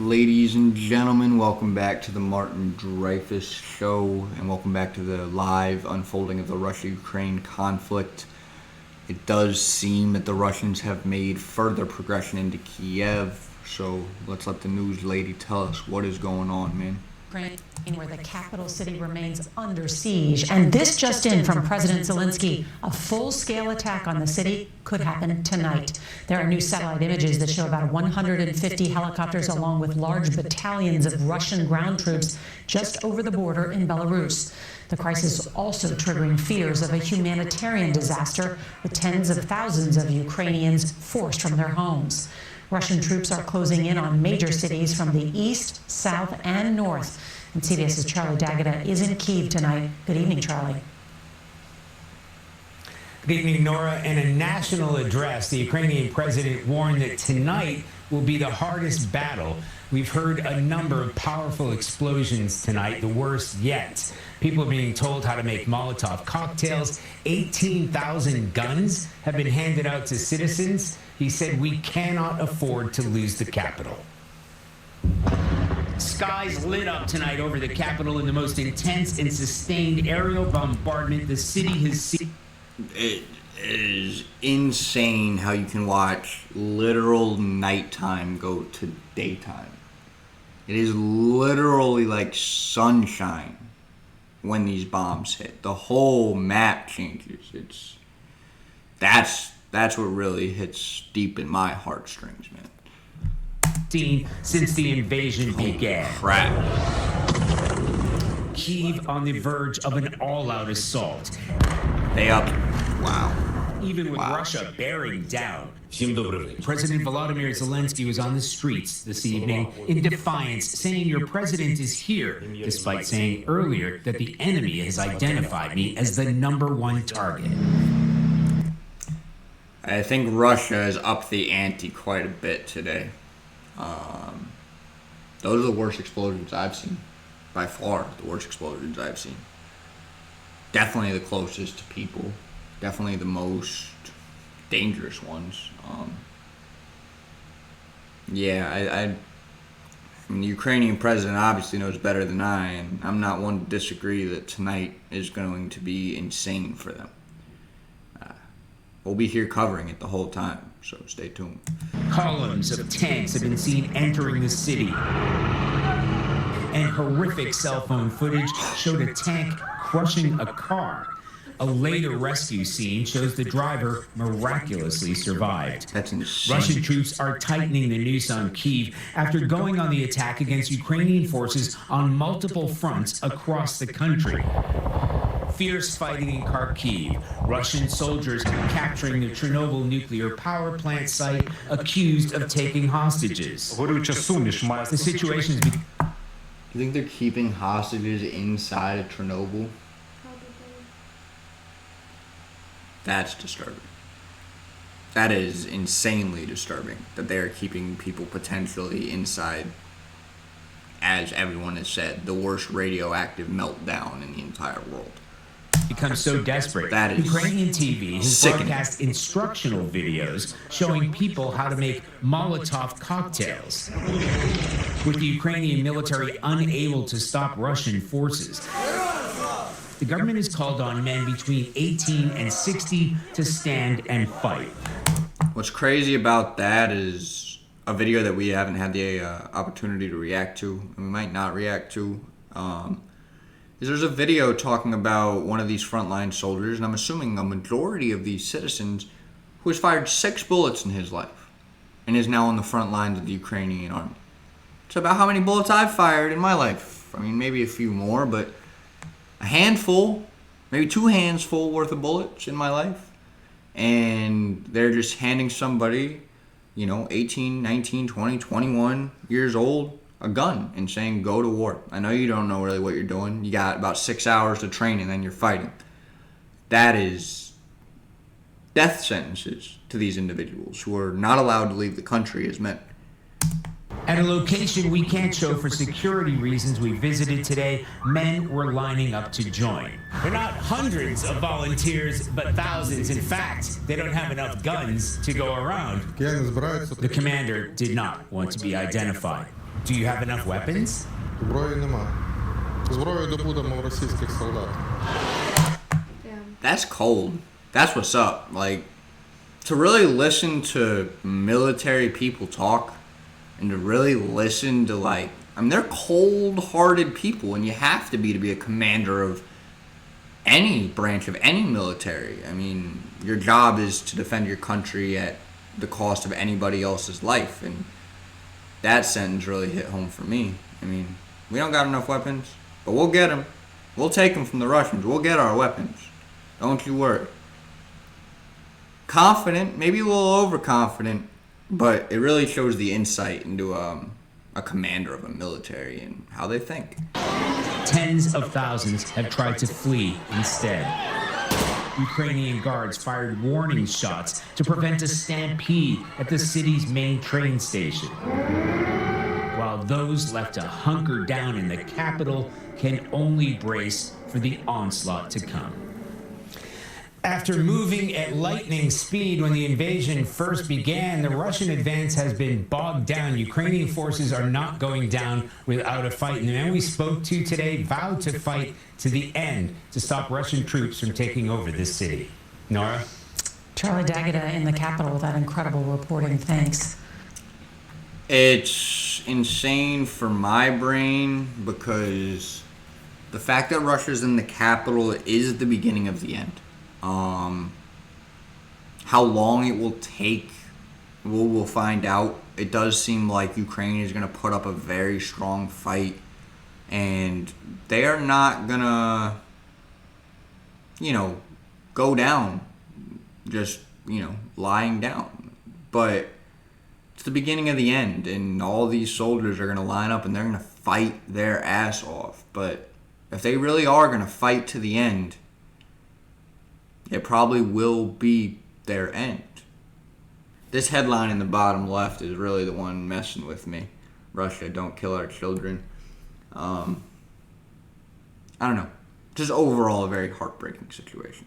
Ladies and gentlemen, welcome back to the Martin Dreyfus Show, and welcome back to the live unfolding of the Russia-Ukraine conflict. It does seem that the Russians have made further progression into Kyiv, so let's let the news lady tell us what is going on, man. Ukraine, where the capital city remains under siege. And this just in from President Zelensky. A full-scale attack on the city could happen tonight. There are new satellite images that show about 150 helicopters along with large battalions of Russian ground troops just over the border in Belarus. The crisis is also triggering fears of a humanitarian disaster with tens of thousands of Ukrainians forced from their homes. Russian troops are closing in on major cities from the east, south, and north. And CBS's Charlie D'Agata is in Kyiv tonight. Good evening, Charlie. Good evening, Nora. In a national address, the Ukrainian president warned that tonight will be the hardest battle. We've heard a number of powerful explosions tonight, the worst yet. People are being told how to make Molotov cocktails. 18,000 guns have been handed out to citizens. He said we cannot afford to lose the capital. Skies lit up tonight over the capital in the most intense and sustained aerial bombardment the city has seen. It is insane how you can watch literal nighttime go to daytime. It is literally like sunshine when these bombs hit. The whole map changes. That's what really hits deep in my heartstrings, man. Since the invasion began. Crap. Kyiv on the verge of an all-out assault. Wow. Even with Russia bearing down. President Volodymyr Zelensky was on the streets this evening in defiance, saying your president is here, despite saying earlier that the enemy has identified me as the #1 target. I think Russia has upped the ante quite a bit today. Those are the worst explosions I've seen. By far, the worst explosions I've seen. Definitely the closest to people. Definitely the most dangerous ones. I mean, the Ukrainian president obviously knows better than I, and I'm not one to disagree that tonight is going to be insane for them. We'll be here covering it the whole time, so stay tuned. Columns of tanks have been seen entering the city. And horrific cell phone footage showed a tank crushing a car. A later rescue scene shows the driver miraculously survived. That's insane. Russian troops are tightening the noose on Kyiv after going on the attack against Ukrainian forces on multiple fronts across the country. Fierce fighting in Kharkiv, Russian soldiers capturing the Chernobyl nuclear power plant site accused of taking hostages. The situation is... You think they're keeping hostages inside of Chernobyl? That's disturbing. That is insanely disturbing that they are keeping people potentially inside, as everyone has said, the worst radioactive meltdown in the entire world. Become so desperate. That is Ukrainian TV has sickening. broadcast instructional videos showing people how to make Molotov cocktails, with the Ukrainian military unable to stop Russian forces. The government has called on men between 18 and 60 to stand and fight. What's crazy about that is a video that we haven't had the opportunity to react to, and we might not react to. There's a video talking about one of these frontline soldiers, and I'm assuming a majority of these citizens, who has fired 6 bullets in his life and is now on the front lines of the Ukrainian army. It's about how many bullets I've fired in my life. I mean, maybe a few more, but a handful, maybe 2 hands full worth of bullets in my life. And they're just handing somebody, 18, 19, 20, 21 years old, a gun and saying, go to war. I know you don't know really what you're doing. You got about 6 hours to train and then you're fighting. That is death sentences to these individuals who are not allowed to leave the country as men. At a location we can't show for security reasons we visited today, men were lining up to join. They're not hundreds of volunteers, but thousands. In fact, they don't have enough guns to go around. The commander did not want to be identified. Do you have enough weapons? Зброї нема. Зброю добудемо в російських солдат. That's cold. That's what's up. Like, to really listen to military people talk and to really listen to, like, I mean, they're cold-hearted people, and you have to be a commander of any branch of any military. I mean, your job is to defend your country at the cost of anybody else's life, and that sentence really hit home for me. I mean, we don't got enough weapons, but we'll get them. We'll take them from the Russians. We'll get our weapons. Don't you worry. Confident, maybe a little overconfident, but it really shows the insight into a commander of a military and how they think. Tens of thousands have tried to flee instead. Ukrainian guards fired warning shots to prevent a stampede at the city's main train station, while those left to hunker down in the capital can only brace for the onslaught to come. After moving at lightning speed when the invasion first began, the Russian advance has been bogged down. Ukrainian forces are not going down without a fight. And the man we spoke to today vowed to fight to the end to stop Russian troops from taking over this city. Nora? Charlie D'Agata in the Capitol with that incredible reporting. Thanks. It's insane for my brain because the fact that Russia's in the capital is the beginning of the end. How long it will take, we'll find out. It does seem like Ukraine is going to put up a very strong fight, and they are not going to, go down just, lying down. But it's the beginning of the end, and all these soldiers are going to line up and they're going to fight their ass off. But if they really are going to fight to the end, it probably will be their end. This headline in the bottom left is really the one messing with me. Russia, don't kill our children. I don't know. Just overall a very heartbreaking situation.